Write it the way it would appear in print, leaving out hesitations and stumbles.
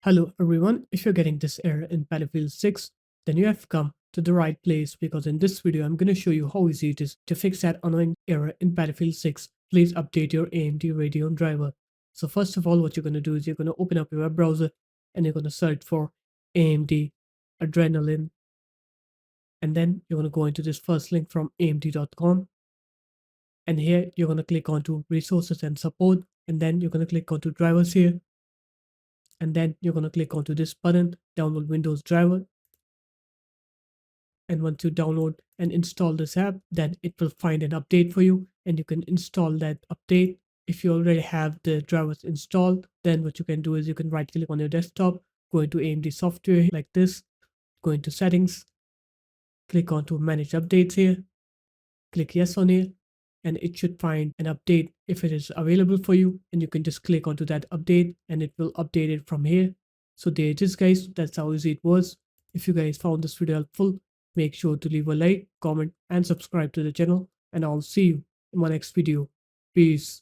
Hello everyone, if you're getting this error in Battlefield 6, then you have come to the right place because in this video I'm going to show you how easy it is to fix that annoying error in Battlefield 6. Please update your AMD Radeon driver. So first of all, what you're going to do is you're going to open up your web browser and you're going to search for AMD Adrenalin, and then you're going to go into this first link from amd.com, and here you're going to click onto resources and support, and then you're going to click onto drivers here, and then you're going to click onto this button, download Windows driver. And once you download and install this app, then it will find an update for you and you can install that update. If you already have the drivers installed, then what you can do is you can right click on your desktop, go into AMD software like this, go into settings, click on to manage updates here, click yes on here, and it should find an update if it is available for you, and you can just click onto that update and it will update it from here. So there it is, guys. That's how easy it was. If you guys found this video helpful, make sure to leave a like, comment, and subscribe to the channel, and I'll see you in my next video. Peace.